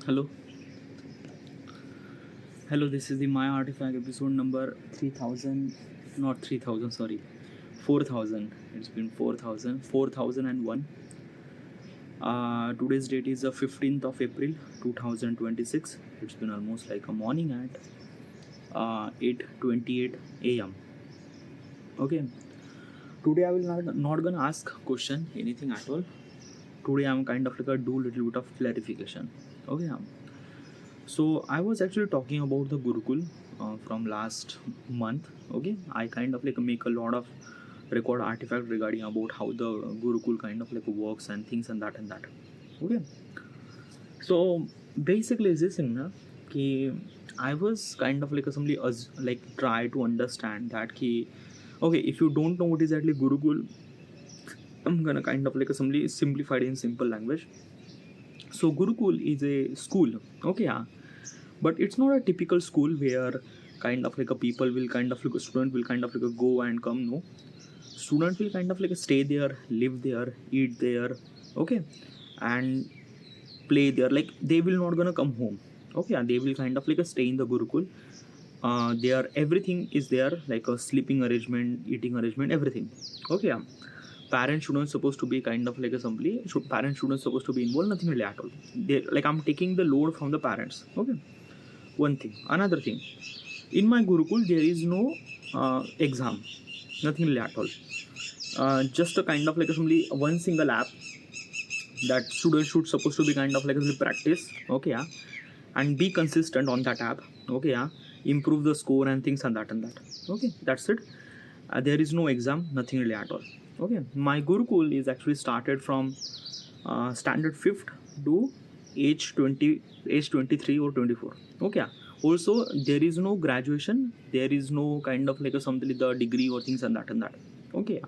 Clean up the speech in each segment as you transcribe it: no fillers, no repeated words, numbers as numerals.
Hello, hello. This is the My Artifact episode number 3000, not 3000. Sorry, 4000. It's been 4001. Today's date is the 15th of April 2026. It's been almost like a morning at 8:28 a.m. Okay. Today I will not gonna ask question anything at all. Today I'm kind of like a do little bit of clarification. Okay. So I was actually talking about the Gurukul from last month. Okay, I kind of like make a lot of record artifact regarding about how the Gurukul kind of like works and things and that and that. Okay, so basically is this thing na कि I was kind of like somebody like try to understand that कि okay, if you don't know what is exactly Gurukul, I'm gonna kind of like somebody simplified in simple language. So Gurukul is a school. Okay, yeah, but it's not a typical school where kind of like a people will kind of like a student will kind of like a go and come. No, student will kind of like stay there, live there, eat there. Okay, and play there. Like they will not gonna come home. Okay, and they will kind of like a stay in the Gurukul. There everything is there, like a sleeping arrangement, eating arrangement, everything. Okay, yeah. Parents shouldn't supposed to be kind of like a assembly. Parents shouldn't supposed to be involved, nothing really at all. They, like I'm taking the load from the parents. Okay, one thing. Another thing, in my Gurukul there is no exam, nothing really at all. Just a kind of like assembly, one single app that students should supposed to be kind of like a practice. Okay, yeah, and be consistent on that app. Okay, yeah, improve the score and things and that and that. Okay, that's it. There is no exam, nothing really at all. Okay, my Gurukul is actually started from standard 5th to age 23 or 24. Okay, also there is no graduation, there is no kind of like a something like the degree or things and that and that. Okay,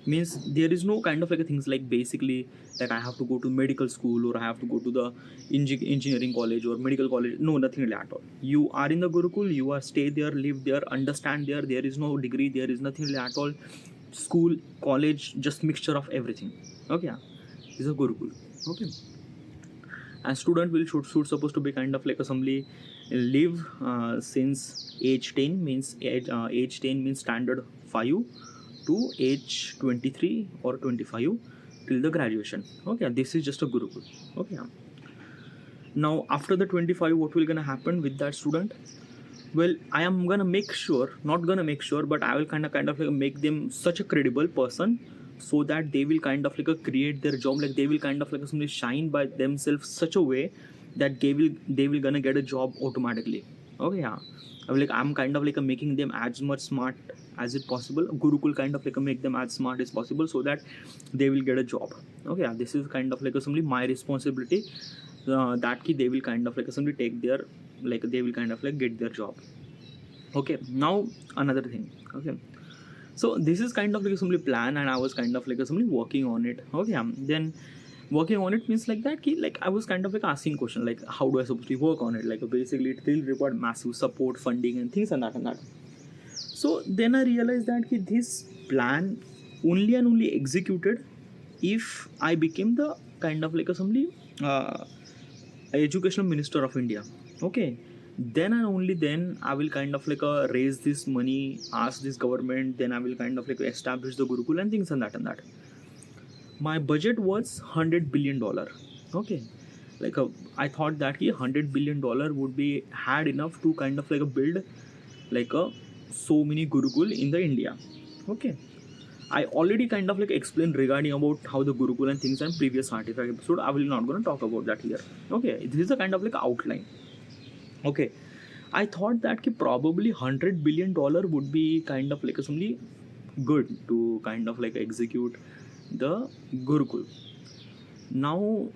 means there is no kind of like a things like basically like I have to go to medical school or I have to go to the engineering college or medical college. No, nothing really at all. You are in the Gurukul, you are stay there, live there, understand there. There is no degree, there is nothing really at all. School, college, just mixture of everything. Okay, is a Gurukul. Okay, and student will should supposed to be kind of like assembly live since age 10 means age 10 means standard 5 to age 23 or 25 till the graduation. Okay, this is just a Gurukul. Okay, now after the 25 what will gonna happen with that student? Well, I am gonna make sure, not gonna make sure, but I will kind of like make them such a credible person so that they will kind of like create their job, like they will kind of like somebody shine by themselves such a way that they will gonna get a job automatically. Okay, yeah, I'm kind of like making them as much smart as it possible. Gurukul kind of like make them as smart as possible so that they will get a job. Okay, yeah, this is kind of like somebody my responsibility, that key they will kind of like somebody take their, like they will kind of like get their job. Okay, now another thing. Okay, so this is kind of like somebody plan and I was kind of like somebody working on it. Okay, then working on it means like that key, like I was kind of like asking question like how do I supposed to work on it, like basically it will require massive support, funding and things and that and that. So then I realized that key, this plan only and only executed if I became the kind of like a somebody educational minister of India. Okay, then and only then I will kind of like raise this money, ask this government, then I will kind of like establish the Gurukul and things and that and that. My budget was $100 billion. Okay, like I thought that $100 billion would be had enough to kind of like build like a so many Gurukul in the India. Okay, I already kind of like explained regarding about how the Gurukul and things and previous artifact episode. I will not gonna talk about that here. Okay, this is a kind of like outline. Okay, I thought that probably $100 billion would be kind of like something good to kind of like execute the Gurukul. Now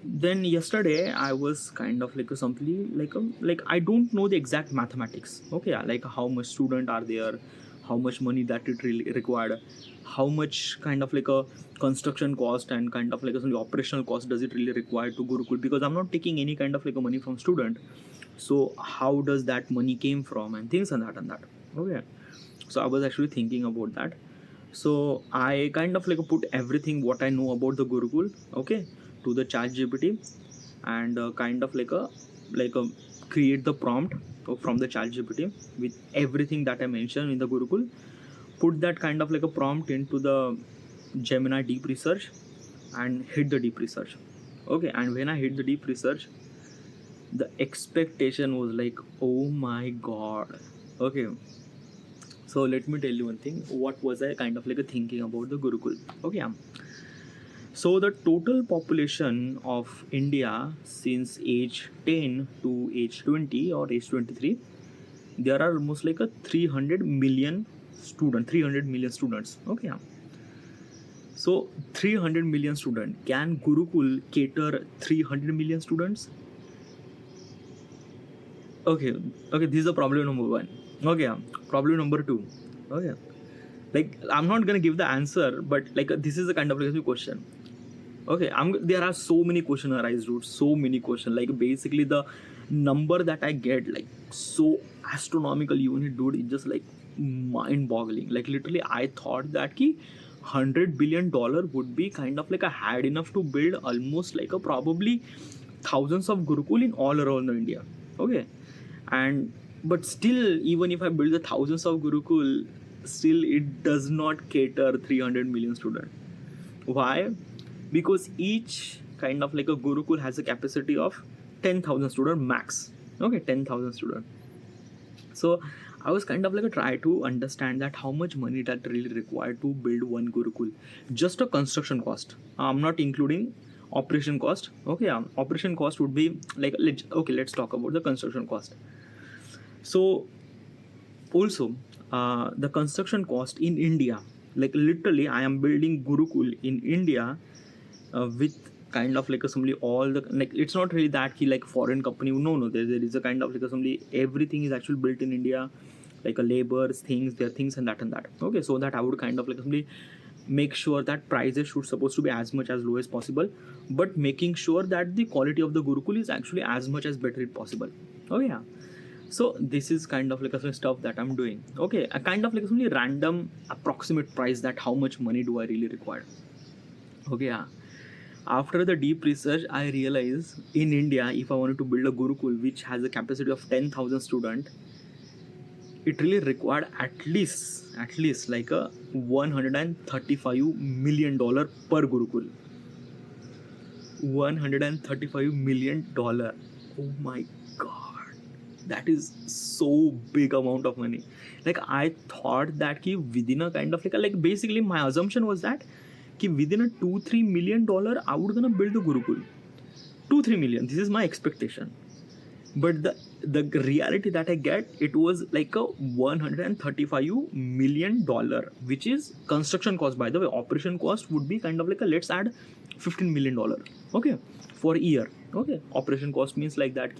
then yesterday I was kind of like something like I don't know the exact mathematics. Okay, like how much student are there, how much money that it really required, how much kind of like a construction cost and kind of like some operational cost does it really require to Gurukul, because I'm not taking any kind of like a money from student. So how does that money came from and things and that and that. Okay, so I was actually thinking about that. So I kind of like put everything what I know about the Gurukul, okay, to the chat GPT, and kind of like a create the prompt from the ChatGPT with everything that I mentioned in the Gurukul. Put that kind of like a prompt into the Gemini deep research and hit the deep research. Okay, and when I hit the deep research, the expectation was like, oh my god. Okay, so let me tell you one thing. What was I kind of like a thinking about the Gurukul? Okay, so the total population of India since age 10 to age 20 or age 23, there are almost like a 300 million students. Okay, so 300 million students. Can Gurukul cater 300 million students? Okay, this is the problem number one. Okay, problem number two. Okay, like I'm not gonna give the answer, but like this is the kind of like question. Okay, there are so many questions arise, dude. So many questions. Like basically the number that I get, like so astronomical unit, dude. It's just like mind-boggling. Like literally, I thought that $100 billion would be kind of like a had enough to build almost like a probably thousands of Gurukul in all around India. Okay, and but still, even if I build the thousands of Gurukul, still it does not cater 300 million students. Why? Because each kind of like a Gurukul has a capacity of 10,000 student max. Okay, 10,000 student. So I was kind of like a try to understand that how much money that really required to build one Gurukul. Just a construction cost. I'm not including operation cost. Okay, operation cost would be like let's talk about the construction cost. So also the construction cost in India, like literally I am building Gurukul in India with kind of like assembly all the like it's not really that key like foreign company. No, there is a kind of like assembly. Everything is actually built in India, like a labors, things, their things and that. Okay, so that I would kind of like assembly make sure that prices should supposed to be as much as low as possible, but making sure that the quality of the Gurukul is actually as much as better as possible. Oh yeah. So this is kind of like a stuff that I'm doing. Okay, a kind of like a random approximate price that how much money do I really require. Okay, yeah. After the deep research, I realized in India, if I wanted to build a Gurukul which has a capacity of 10,000 students, it really required at least like a $135 million per Gurukul. $135 million. Oh my god, that is so big amount of money. Like I thought that within a kind of like basically my assumption was that within a $2-3 million I would gonna build the Gurukul. 2-3 million, this is my expectation. But the reality that I get, it was like a $135 million, which is construction cost. By the way, operation cost would be kind of like a let's add $15 million. Okay, for a year. Okay, operation cost means like that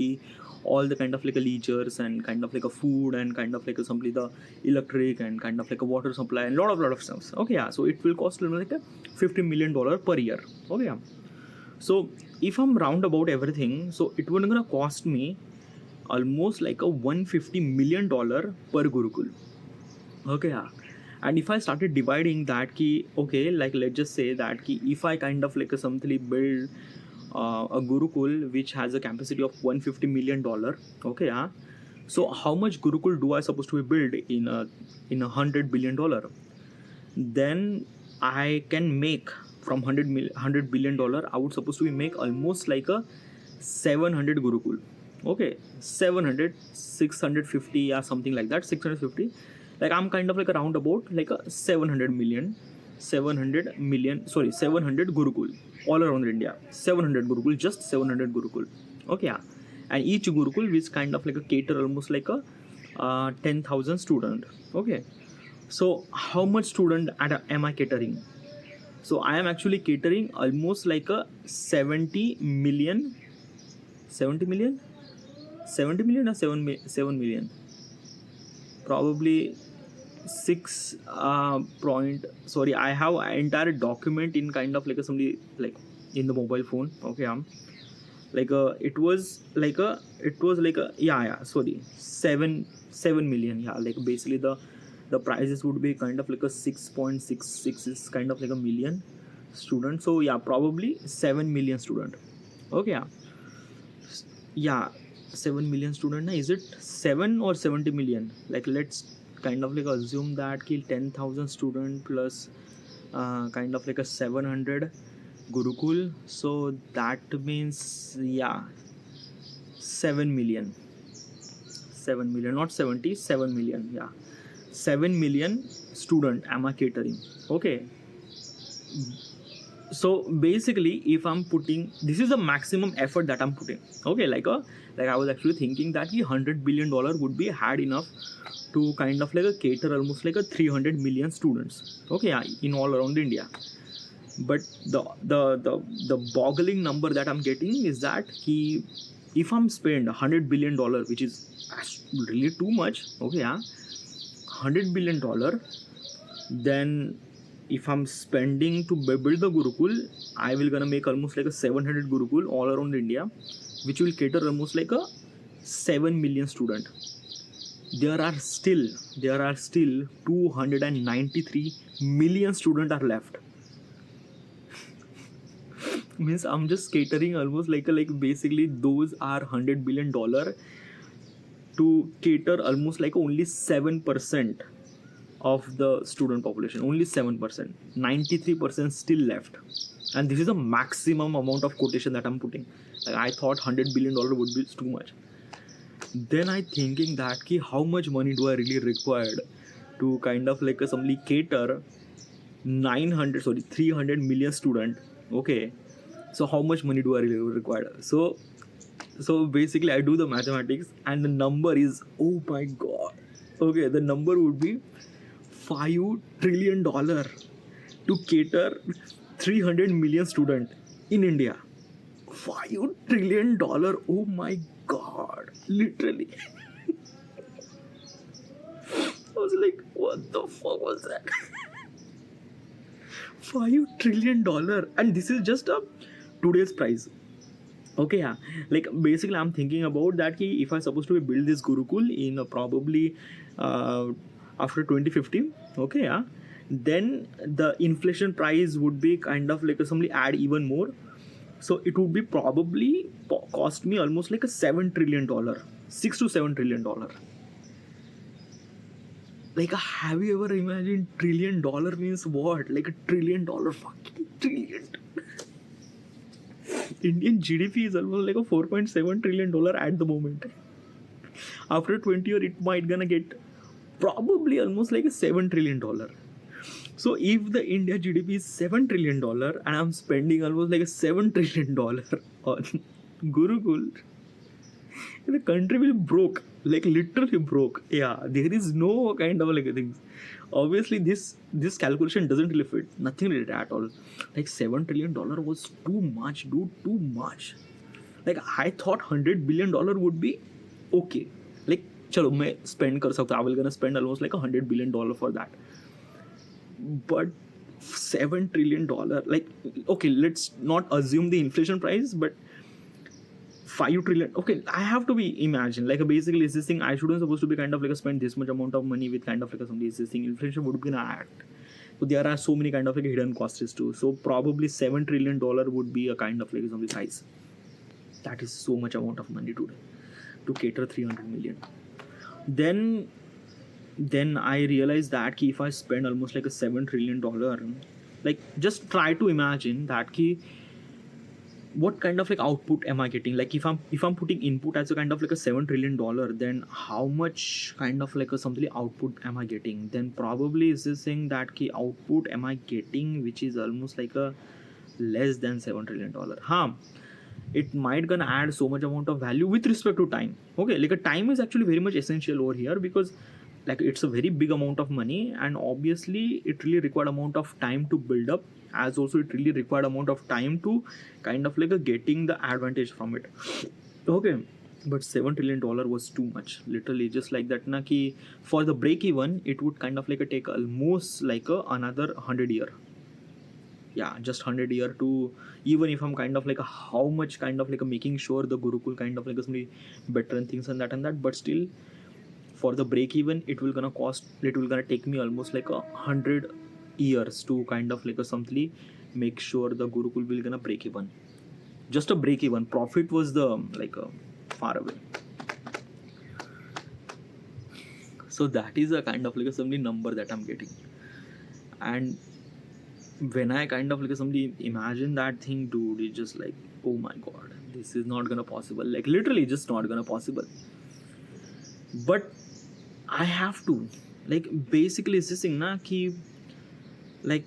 all the kind of like a leisures and kind of like a food and kind of like a simply the electric and kind of like a water supply and lot of stuff. Okay, yeah, so it will cost like a $50 million per year. Okay, yeah. So if I'm round about everything, so it would gonna cost me almost like a $150 million per Gurukul. Okay, yeah. And if I started dividing that okay, like let's just say that if I kind of like a something build a Gurukul which has a capacity of $150 million. Okay, yeah. So how much Gurukul do I supposed to be build in a $100 billion? Then I can make from $100 billion. I would supposed to be make almost like a 700 Gurukul. Okay, 700, 650 or something like that. 650. Like I'm kind of like a roundabout like a 700 Gurukul all around India. 700 Gurukul, just 700 Gurukul. Okay, yeah. And each Gurukul which kind of like a cater almost like a 10,000 student. Okay, so how much student am I catering? So I am actually catering almost like a 70 million or 7 million, probably 6 point. Sorry, I have an entire document in kind of like somebody like in the mobile phone. Okay, like it was like a sorry, 7 million. Yeah, like basically the prices would be kind of like a 6.66 is kind of like a million student. So yeah, probably 7 million student. Okay, yeah. yeah, 7 million student na, is it 7 or 70 million? Like let's kind of like assume that ki 10,000 student plus kind of like a 700 Gurukul, so that means yeah, 7 million, 7 million, not 70, 7 million, yeah, 7 million student am I catering. Okay, so basically if I'm putting, this is the maximum effort that I'm putting. Okay, like I was actually thinking that the $100 billion would be had enough to kind of like a cater almost like a 300 million students, okay, yeah, in all around India. But the boggling number that I'm getting is that if I'm spend $100 billion, which is really too much, okay, yeah, $100 billion, then if I'm spending to build the Gurukul, I will gonna make almost like a 700 Gurukul all around India, which will cater almost like a 7 million student. There are still 293 million students are left. Means I'm just catering almost like basically those are $100 billion to cater almost like only 7% of the student population, only 7%, 93% still left. And this is the maximum amount of quotation that I'm putting. Like I thought $100 billion would be too much. Then I thinking that how much money do I really required to kind of like assembly cater 300 million student. Okay, so how much money do I really require? So basically I do the mathematics and the number is, oh my god, okay, the number would be $5 trillion to cater 300 million student in India. $5 trillion, oh my god, literally. I was like, what the fuck was that? $5 trillion, and this is just a today's price. Okay, yeah, like basically I'm thinking about that if I supposed to build this Gurukul in probably after 2050, okay, yeah, then the inflation price would be kind of like somebody add even more, so it would be probably cost me almost like a $7 trillion, $6 to $7 trillion. Like, have you ever imagined $1 trillion means what? Like $1 trillion, fucking trillion. Indian GDP is almost like a $4.7 trillion at the moment. After 20 years, it might gonna get probably almost like a $7 trillion. So if the India GDP is $7 trillion and I'm spending almost like a $7 trillion on Gurukul, the country will broke, like literally broke. Yeah, there is no kind of like things. Obviously, this calculation doesn't really fit. Nothing related at all. Like $7 trillion was too much, dude. Too much. Like I thought $100 billion would be okay. Like, chalo, मैं spend कर सकता. I will gonna spend almost like $100 billion for that. But $7 trillion, like, okay, let's not assume the inflation price, but $5 trillion. Okay, I have to be imagine like basically this thing I shouldn't supposed to be kind of like spend this much amount of money with kind of like somebody this thing. Inflation would be an act. So there are so many kind of like hidden costs too. So probably $7 trillion would be a kind of like something price. That is so much amount of money to cater 300 million. Then I realized that if I spend almost like a $7 trillion, like just try to imagine that what kind of like output am I getting? Like if I'm putting input as a kind of like a $7 trillion, then how much kind of like a something output am I getting? Then probably is this thing that output am I getting which is almost like a less than $7 trillion. It might gonna add so much amount of value with respect to time. Okay, like a time is actually very much essential over here because like it's a very big amount of money and obviously it really required amount of time to build up, as also it really required amount of time to kind of like getting the advantage from it. Okay, but $7 trillion was too much, literally just like that na ki for the break even it would kind of like take almost like another 100 year. Yeah, just 100 year to, even if I'm kind of like how much kind of like making sure the Gurukul kind of like somebody better and things and that, but still for the break even it will gonna take me almost like 100 years to kind of like something make sure the Gurukul will gonna break even. Just a break even, profit was the like far away. So that is a kind of like a somebody number that I'm getting. And when I kind of like somebody imagine that thing, dude, it's just like, oh my god, this is not gonna possible. Like literally just not gonna possible. But I have to. Like basically it's this thing na ki, like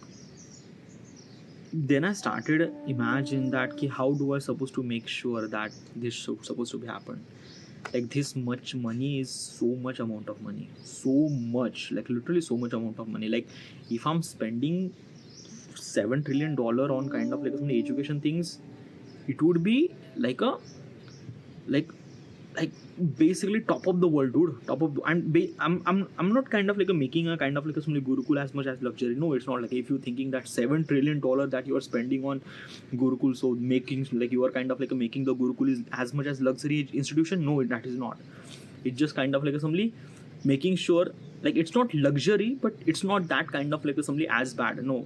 then I started imagine that ki how do I supposed to make sure that this should supposed to be happen. Like this much money is so much amount of money. So much, like literally so much amount of money. Like if I'm spending $7 trillion on kind of like some education things, it would be like a like basically top of the world, dude. Top of the, I'm not kind of like a making a kind of like a some Gurukul as much as luxury. No, it's not. Like if you're thinking that $7 trillion that you are spending on Gurukul, so making like you are kind of like a making the Gurukul is as much as luxury institution. No, that is not. It's just kind of like a somebody making sure like it's not luxury, but it's not that kind of like a somebody as bad. No,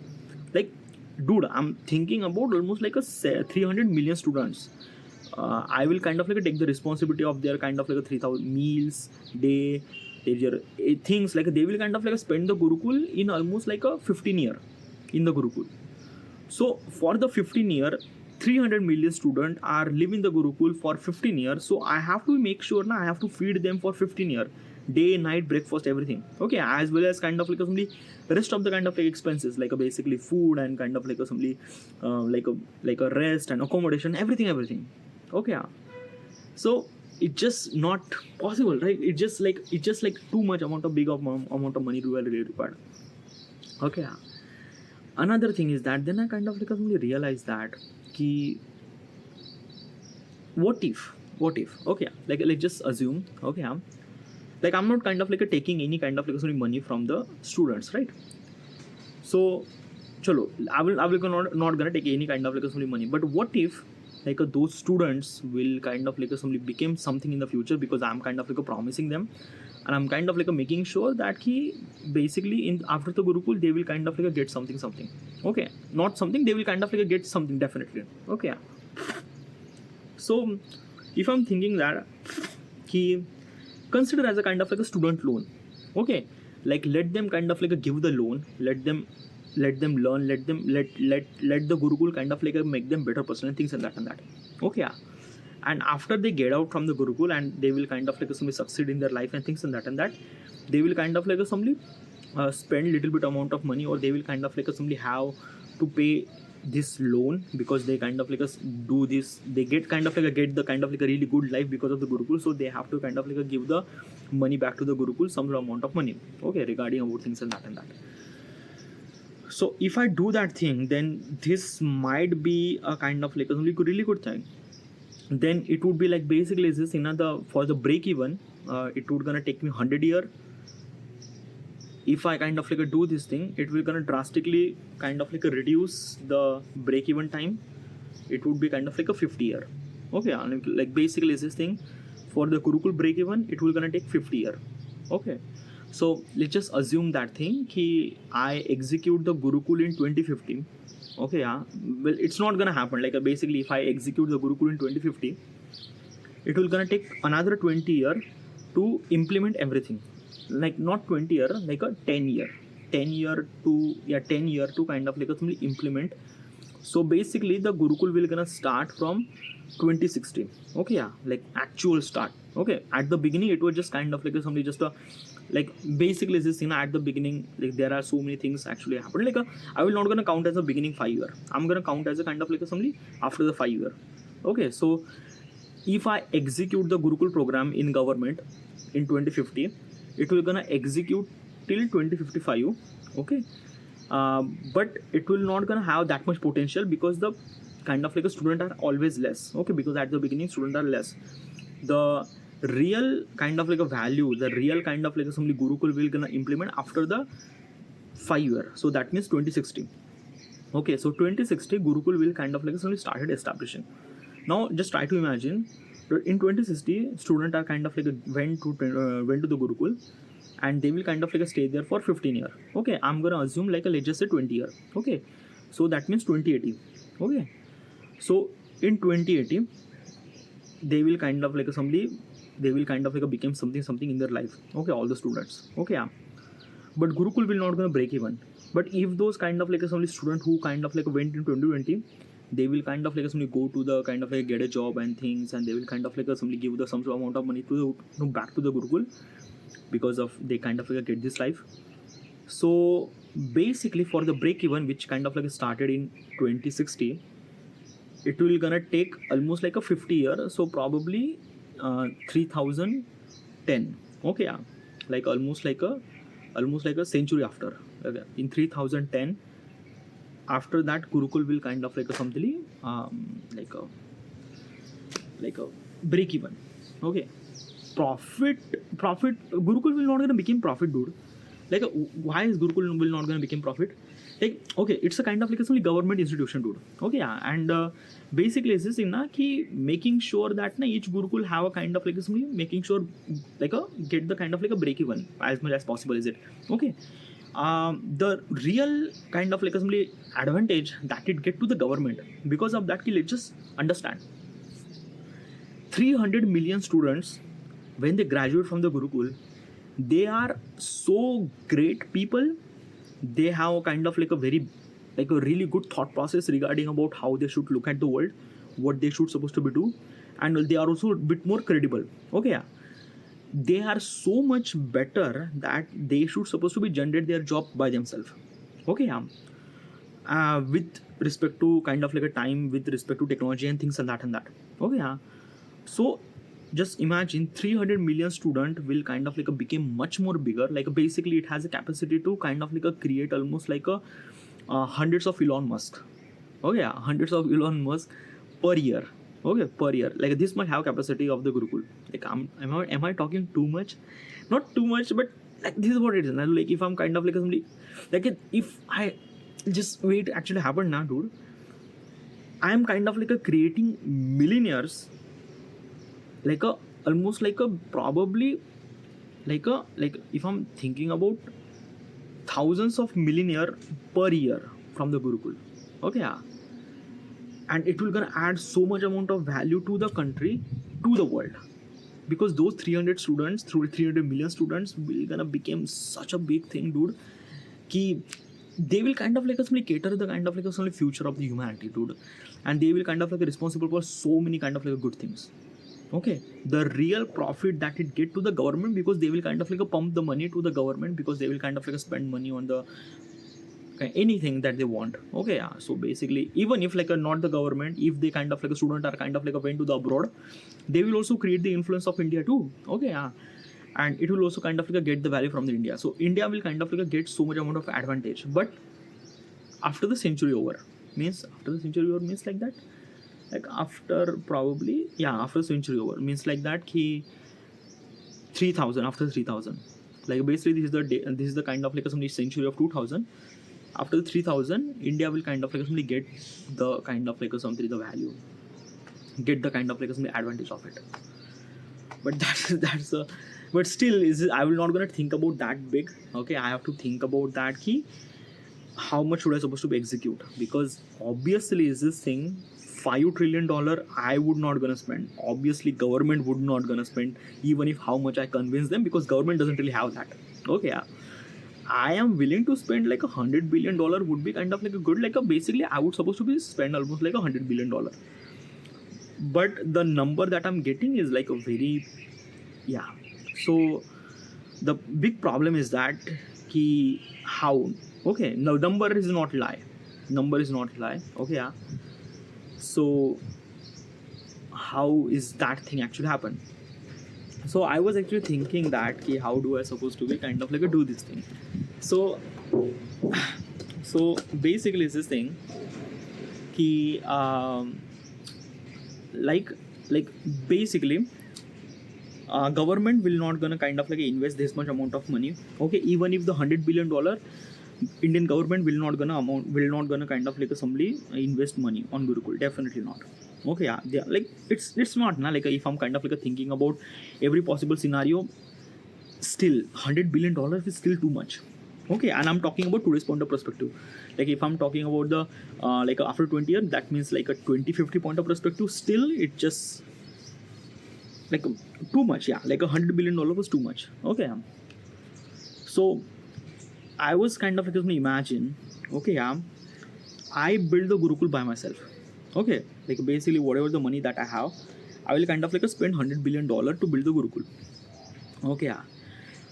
like dude, I'm thinking about almost like a 300 million students. I will kind of like take the responsibility of their kind of like a 3,000 meals day, their things like they will kind of like spend the Gurukul in almost like a 15 year in the Gurukul. So for the 15 year, 300 million students are living the Gurukul for 15 years. So I have to make sure I have to feed them for 15 years, day, night, breakfast, everything. Okay, as well as kind of like somebody rest of the kind of like expenses like basically food and kind of like somebody like a rest and accommodation, everything. Okay, so it's just not possible, right? It's just like too much amount of big amount of money to really required. Okay, another thing is that then I kind of like realized that ki what if okay, like let's just assume, okay, like I'm not kind of like taking any kind of like money from the students, right? So chalo, I will not gonna take any kind of like money, but what if like those students will kind of like somebody became something in the future, because I'm kind of like promising them, and I'm kind of like making sure that he basically in after the Gurukul they will kind of like get something. Okay, not something, they will kind of like get something definitely. Okay, so if I'm thinking that he consider as a kind of like a student loan. Okay, like let them kind of like give the loan, let them learn, let the Gurukul kind of like make them better person and things and that. Okay, and after they get out from the Gurukul and they will kind of like somebody succeed in their life and things and that they will kind of like somebody spend little bit amount of money, or they will kind of like somebody have to pay this loan because they kind of like do this, they get kind of like get the kind of like a really good life because of the Gurukul, so they have to kind of like give the money back to the Gurukul, some amount of money, okay, regarding about things and that. So if I do that thing, then this might be a kind of like a really good thing. Then it would be like basically this for the break even, it would gonna take me 100 years. If I kind of like do this thing, it will gonna drastically kind of like reduce the break even time. It would be kind of like a 50 years. Okay, like basically this thing for the Gurukul break even, it will gonna take 50 years. Okay, so let's just assume that thing ki I execute the Gurukul in 2050. Okay, yeah, well it's not gonna happen. Like basically if I execute the Gurukul in 2050, it will gonna take another 20 years to implement everything. Like not 20 years, like a 10 year to kind of like a implement. So basically the Gurukul will gonna start from 2016. Okay, yeah, like actual start. Okay, at the beginning it was just kind of like somebody just a like basically this at the beginning, like there are so many things actually happen. Like I will not gonna count as a beginning 5 year, I'm gonna count as a kind of like somebody after the 5 year. Okay, so if I execute the Gurukul program in government in 2050, it will gonna execute till 2055. Okay, but it will not gonna have that much potential because the kind of like a student are always less. Okay, because at the beginning students are less. The real kind of like a value, the real kind of like somebody Gurukul will gonna implement after the 5 year. So that means 2060. Okay, so 2060 Gurukul will kind of like somebody started establishing. Now just try to imagine in 2060 students are kind of like went to the Gurukul, and they will kind of like stay there for 15 years. Okay, I'm gonna assume like let's just say 20 years. Okay, so that means 2080. Okay, so in 2080 they will kind of like become something in their life. Okay, all the students. Okay, yeah. But Gurukul will not gonna break even. But if those kind of like some student who kind of like went in 2020, they will kind of like somebody go to the kind of like get a job and things, and they will kind of like somebody give the some amount of money to the back to the Gurukul, because of they kind of like get this life. So basically for the break even, which kind of like started in 2060, it will gonna take almost like a 50 year, so probably 3010. Okay, yeah, like almost like a century after. Okay. In 3010, after that Gurukul will kind of like a something like a break even. Okay, profit Gurukul will not gonna become profit, dude. Like why is Gurukul will not gonna become profit? Like, okay, it's a kind of like a government institution, dude. Okay, yeah. And basically it's this thing na ki making sure that na each Gurukul have a kind of like a making sure like a get the kind of like a break even as much as possible, is it? Okay. The real kind of like a advantage that it get to the government, because of that, let's just understand 300 million students when they graduate from the Gurukul, they are so great people. They have a kind of like a very like a really good thought process regarding about how they should look at the world, what they should supposed to be do, and they are also a bit more credible. Okay, yeah. They are so much better that they should supposed to be generate their job by themselves. Okay, yeah. With respect to kind of like a time, with respect to technology and things and that. Okay, yeah. So just imagine 300 million student will kind of like a become much more bigger. Like basically it has a capacity to kind of like a create almost like a hundreds of Elon Musk. Okay, yeah, hundreds of Elon Musk per year. Okay, per year. Like this much have capacity of the Gurukul. Like am I talking too much? Not too much, but like this is what it is. Now, like if I'm kind of like somebody, like if I just wait actually happened now, dude. I am kind of like a creating millionaires, like a almost like a probably like if I'm thinking about thousands of millionaire per year from the Gurukul. Okay, yeah. And it will gonna add so much amount of value to the country, to the world, because those 300 students, through 300 million students, will gonna become such a big thing, dude, ki they will kind of like cater the kind of like a future of the humanity, dude, and they will kind of like responsible for so many kind of like good things. Okay, the real profit that it get to the government, because they will kind of like pump the money to the government, because they will kind of like spend money on the anything that they want. Okay, yeah. So basically even if like not the government, if they kind of like a student are kind of like went to the abroad, they will also create the influence of India too. Okay, yeah. And it will also kind of like get the value from the India. So India will kind of like get so much amount of advantage. But after the century over means like that, like after probably after century over means like that he 3000, after 3000, like basically this is the kind of like some century of 2000. After the 3000, India will kind of like somebody get the kind of like something the value, get the kind of like some advantage of it. But that's a but still is I will not gonna think about that big. Okay, I have to think about that key. How much should I supposed to be execute? Because obviously is this thing $5 trillion I would not gonna spend. Obviously government would not gonna spend, even if how much I convince them, because government doesn't really have that. Okay, yeah. I am willing to spend like $100 billion would be kind of like a good, like a basically I would supposed to be spend almost like $100 billion. But the number that I'm getting is like a very So the big problem is that how okay, no, number is not lie. Okay, yeah. So how is that thing actually happen? So I was actually thinking that how do I supposed to be kind of like a do this thing? So basically it's this thing like basically government will not gonna kind of like invest this much amount of money. Okay, even if the $100 billion Indian government will not gonna kind of like somebody invest money on Gurukul, definitely not. Okay, yeah, like it's not na, like if I'm kind of like thinking about every possible scenario, still $100 billion is still too much. Okay, and I'm talking about today's point of perspective. Like if I'm talking about the like after 20 years, that means like a 2050 point of perspective, still it just like too much. Yeah, like $100 billion was too much. Okay, so I was kind of like imagine, okay, I build the Gurukul by myself. Okay, like basically whatever the money that I have, I will kind of like spend $100 billion to build the Gurukul. Okay,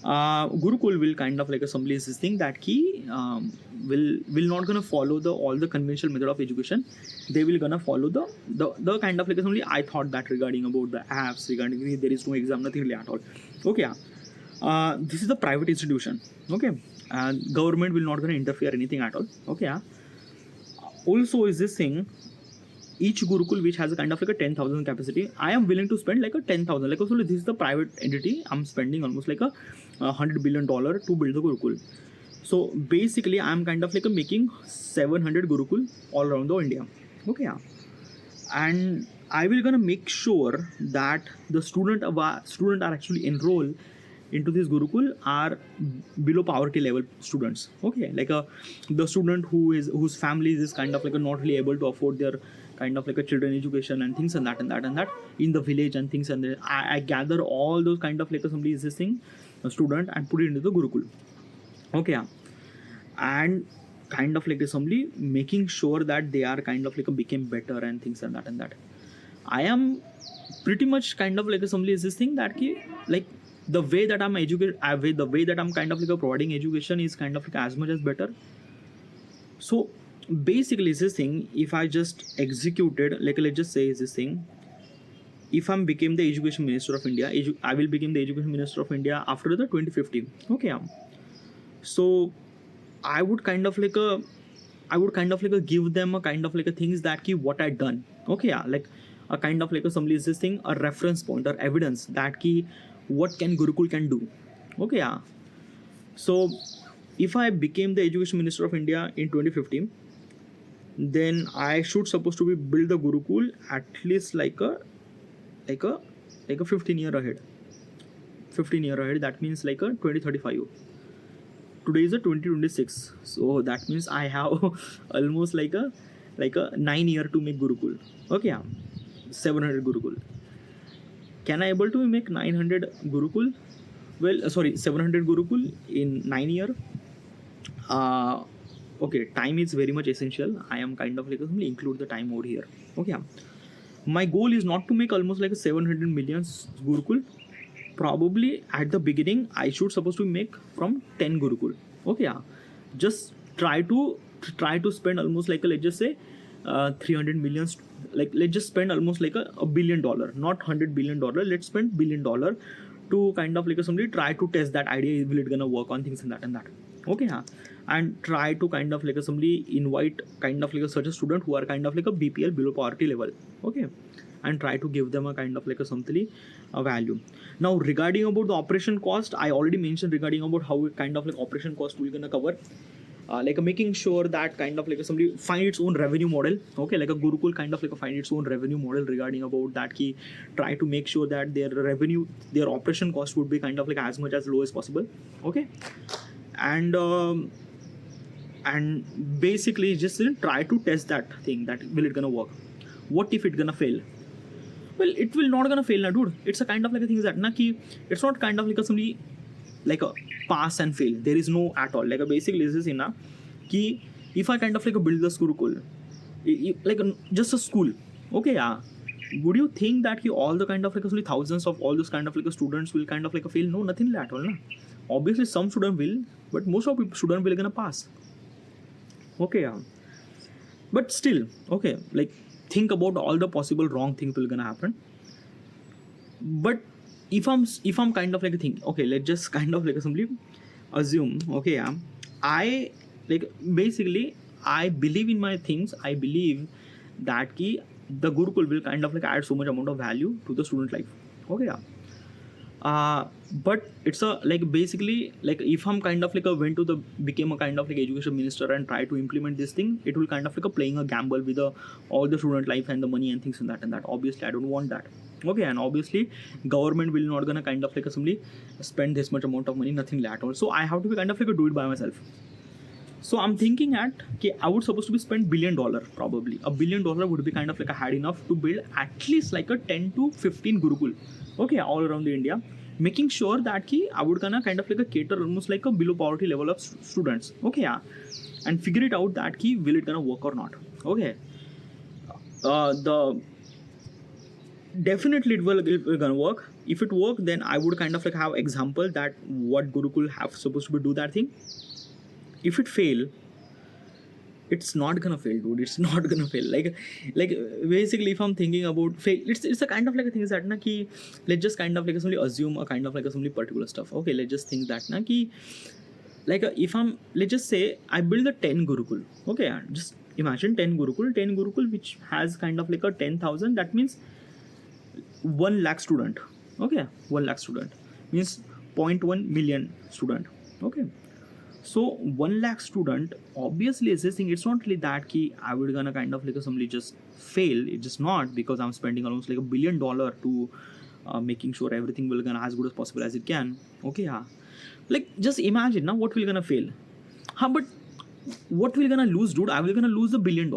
Gurukul will kind of like assembly is this thing that he will not gonna follow the all the conventional method of education. They will gonna follow the kind of like assembly. I thought that regarding about the apps, regarding there is no exam, nothing really at all. Okay, this is the private institution. Okay, and government will not gonna interfere anything at all. Okay, also is this thing, each Gurukul which has a kind of like a 10,000 capacity, I am willing to spend like a 10,000. Like also this is the private entity. I'm spending almost like a $100 billion to build the Gurukul. So basically, I'm kind of like a making 700 Gurukul all around the India. Okay, and I will gonna make sure that the student are actually enroll into this Gurukul are below poverty level students. Okay, like the student whose family is kind of like not really able to afford their kind of like a children education and things and that in the village and things, and I gather all those kind of like somebody is this thing, a student, and put it into the Gurukul. Okay, and kind of like assembly making sure that they are kind of like became better and things and that. I am pretty much kind of like assembly is this thing that like the way that I'm the way that I'm kind of like providing education is kind of like as much as better. So basically is this thing, if I just executed, like let's just say is this thing, if I'm became the education minister of India, I will become the education minister of India after the 2015. Okay, so I would kind of like give them a kind of like a things that what I done. Okay, like a kind of like somebody is this thing, a reference point or evidence that what can Gurukul can do. Okay, so if I became the education minister of India in 2015, then I should supposed to be build the Gurukul at least like a 15 year ahead. 15 year ahead, that means like a 2035. Today is a 2026, so that means I have almost like a 9 year to make Gurukul. Okay, 700 Gurukul. Can I able to make 900 Gurukul? Well, sorry, 700 Gurukul in 9 year. Okay, time is very much essential. I am kind of like include the time over here. Okay, my goal is not to make almost like a 700 million Gurukul. Probably at the beginning I should supposed to make from 10 Gurukul. Okay, just try to spend almost like let's just say 300 million, like let's just spend almost like $1 billion, not $100 billion. Let's spend $1 billion to kind of like somebody try to test that idea, will it gonna work on things and that. Okay, and try to kind of like somebody invite kind of like such a student who are kind of like a BPL, below poverty level. Okay, and try to give them a kind of like a value. Now regarding about the operation cost, I already mentioned regarding about how kind of like operation cost we're gonna cover. Like making sure that kind of like somebody find its own revenue model. Okay, like a Gurukul kind of like find its own revenue model regarding about that try to make sure that their operation cost would be kind of like as much as low as possible. Okay, and basically just try to test that thing, that will it gonna work. What if it gonna fail? Well, it will not gonna fail, na dude. It's a kind of like a thing that it's not kind of like somebody like a pass and fail. There is no at all. Like a basically is this enough. If I kind of like build this Gurukul, like just a school. Okay, would you think that all the kind of like thousands of all those kind of like students will kind of like fail? No, nothing at all. Na? Obviously, some student will, but most of the student will gonna pass. Okay, but still, okay, like think about all the possible wrong things will gonna happen. But if I'm kind of like a thing, okay, let's just kind of like simply assume, okay, I like basically I believe in my things. I believe that the Gurukul will kind of like add so much amount of value to the student life. Okay, but it's a like basically like if I'm kind of like went to became a kind of like education minister and try to implement this thing, it will kind of like playing a gamble with all the student life and the money and things and that. Obviously I don't want that. Okay, and obviously government will not gonna kind of like simply spend this much amount of money, nothing at all. So I have to be kind of like do it by myself. So I'm thinking at, okay, I would supposed to be spend $1 billion probably. $1 billion would be kind of like I had enough to build at least like a 10 to 15 Gurukul, okay, all around the India, making sure that I would gonna kind of like a cater almost like a below poverty level of students, okay, yeah, and figure it out that will it gonna work or not, okay. The definitely it will gonna work. If it work, then I would kind of like have example that what Gurukul have supposed to be do that thing. If it fail, it's not gonna fail, dude. It's not gonna fail. Like basically, if I'm thinking about fail, it's a kind of like a thing is that na ki, let's just kind of like simply assume a kind of like a simply particular stuff. Okay, let's just think that na ki, like if I'm, let's just say I build a 10 Gurukul. Okay, just imagine 10 Gurukul which has kind of like a 10,000. That means 1 lakh student. Okay, 1 lakh student means 0.1 million student. Okay. So 1 lakh student, obviously is this thing, it's not really that key I would gonna kind of like assembly just fail. It's just not, because I'm spending almost like $1 billion to making sure everything will gonna as good as possible as it can. Okay, yeah. Like just imagine now what will gonna fail. But what will gonna lose, dude? I will gonna lose $1 billion.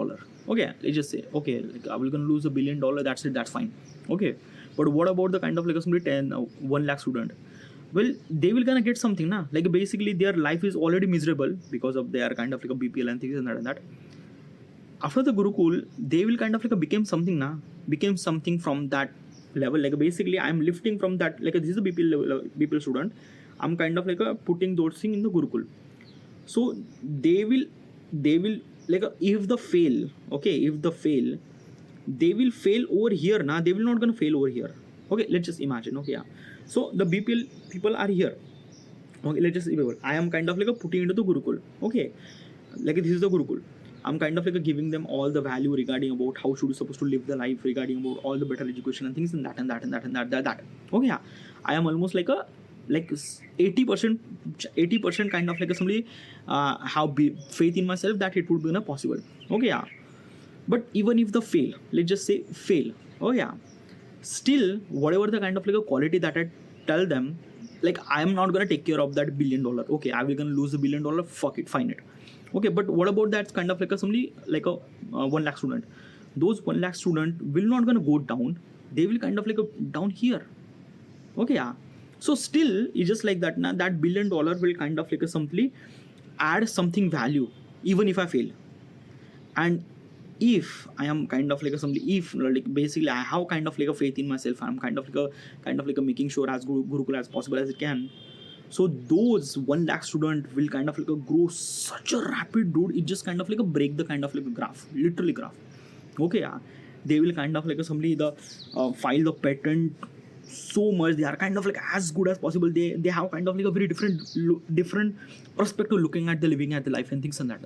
Okay, let's just say, okay, like I will gonna lose $1 billion. That's it. That's fine. Okay, but what about the kind of like assembly 1 lakh student? Well, they will gonna get something, na? Like basically their life is already miserable because of their kind of like a BPL and things and that. After the Gurukul, they will kind of like became something, na? Became something from that level. Like basically I'm lifting from that, like this is a BPL level, BPL student. I'm kind of like putting those things in the Gurukul. So they will like if the fail, okay, if the fail, they will fail over here, na? They will not gonna fail over here. Okay, let's just imagine. Okay, yeah. So the BPL people are here. Okay, let's just imagine I am kind of like putting into the Gurukul. Okay, like this is the Gurukul. I'm kind of like giving them all the value regarding about how should you supposed to live the life, regarding about all the better education and things and that. Okay, yeah. I am almost like 80% kind of like somebody have faith in myself that it would be possible. Okay, yeah. But even if the fail, let's just say fail. Oh yeah. Still, whatever the kind of like a quality that I tell them, like I am not gonna take care of that $1 billion. Okay, I will gonna lose $1 billion. Fuck it, fine it. Okay, but what about that kind of like somebody like a 1 lakh student? Those 1 lakh student will not gonna go down. They will kind of like down here. Okay, yeah. So still, it's just like that. Now that $1 billion will kind of like simply add something value, even if I fail. And if I am kind of like somebody, if like basically I have kind of like a faith in myself, I'm kind of like making sure as Gurukul as possible as it can. So those 1 lakh student will kind of like grow such a rapid, dude. It just kind of like break the kind of like a graph, literally graph. Okay, yeah. They will kind of like somebody file the patent so much. They are kind of like as good as possible. They have kind of like a very different perspective looking at the living at the life and things and that.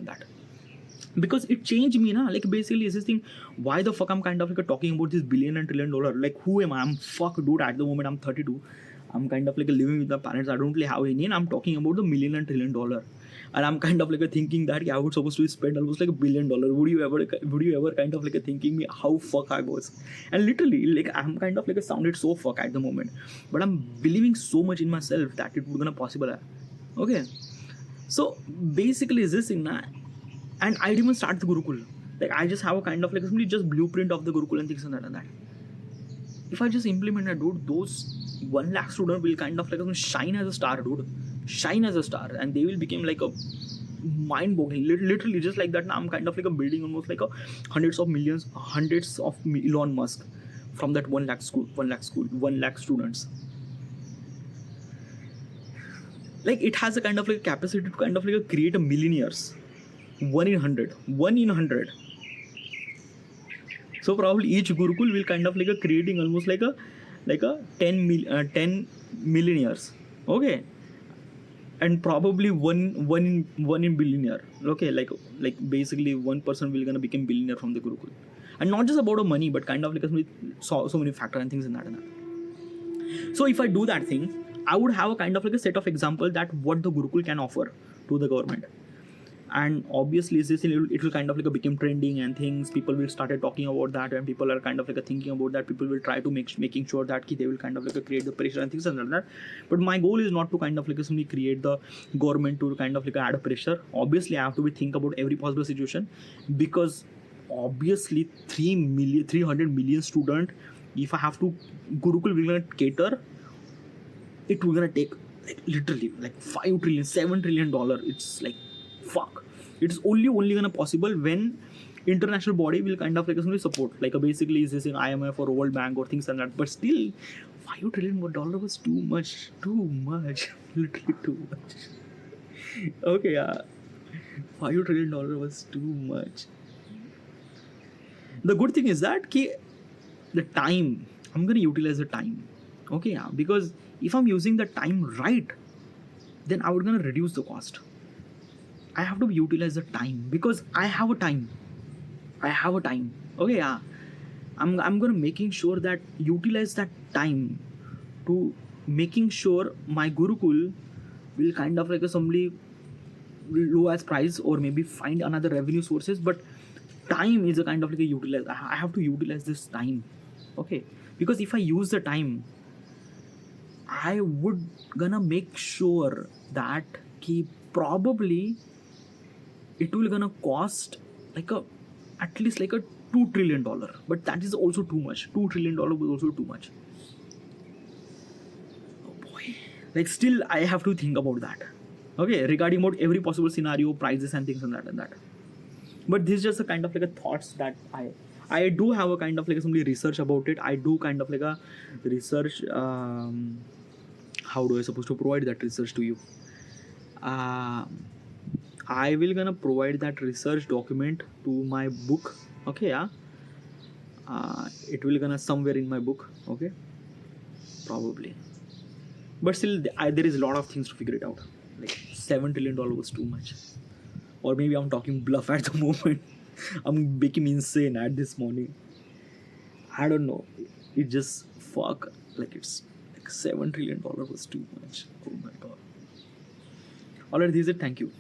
Because it changed me, na? Like basically is this thing, why the fuck I'm kind of like talking about this billion and trillion dollar? Like who am I? I'm fuck, dude. At the moment I'm 32. I'm kind of like living with my parents. I don't really have any, and I'm talking about the million and trillion dollar. And I'm kind of like thinking that I would supposed to spend almost like $1 billion. Would you ever kind of like thinking me how fuck I was? And literally like I'm kind of like sounded so fuck at the moment, but I'm believing so much in myself that it would gonna possible. Okay, so basically is this thing, na? And I didn't even start the Gurukul. Like I just have a kind of like simply just blueprint of the Gurukul and things and that. If I just implement it, dude, those 1 lakh student will kind of like shine as a star, dude. Shine as a star, and they will become like a mind-boggling. Literally just like that. Now I'm kind of like building almost like hundreds of Elon Musk from that 1 lakh school, 1 lakh students. Like it has a kind of like capacity to kind of like create a millionaires. 1 in 100. So probably each Gurukul will kind of like creating almost like a 10 millionaires. Okay, and probably one in billionaire. Okay, like basically one person will gonna become billionaire from the Gurukul, and not just about the money, but kind of like so many factors and things in that. So if I do that thing, I would have a kind of like a set of example that what the Gurukul can offer to the government. and obviously it will kind of like become trending and things. People will started talking about that, and people are kind of like thinking about that. People will try to making sure that they will kind of like create the pressure and things like that. But my goal is not to kind of like simply create the government to kind of like add a pressure. Obviously I have to be think about every possible situation, because obviously 300 million student, if I have to Gurukul will gonna cater, it will gonna take like literally like 5 trillion, $7 trillion. It's like fuck. It's only gonna possible when international body will kind of like support, like basically is this in IMF or World Bank or things like that. But still, $5 trillion was too much, literally too much. Okay, yeah, $5 trillion was too much. The good thing is that the time, I'm gonna utilize the time. Okay, yeah, because if I'm using the time right, then I would gonna reduce the cost. I have to utilize the time because I have a time. Okay, yeah. I'm gonna making sure that utilize that time to making sure my Gurukul will kind of like somebody low as price or maybe find another revenue sources. But time is a kind of like a utilize. I have to utilize this time. Okay, because if I use the time, I would gonna make sure that probably it will gonna cost like at least like a $2 trillion. But that is also too much. $2 trillion was also too much. Oh boy. Like still I have to think about that. Okay, regarding about every possible scenario, prices and things and that. But this is just a kind of like a thoughts that I do have a kind of like some research about it. I do kind of like a research. How do I supposed to provide that research to you? I will gonna provide that research document to my book. Okay, yeah. It will gonna somewhere in my book. Okay, probably. But still, there is a lot of things to figure it out. Like $7 trillion was too much, or maybe I'm talking bluff at the moment. I'm making insane at this morning. I don't know. It just fuck. Like it's like $7 trillion was too much. Oh my god. Alright, this is it. Thank you.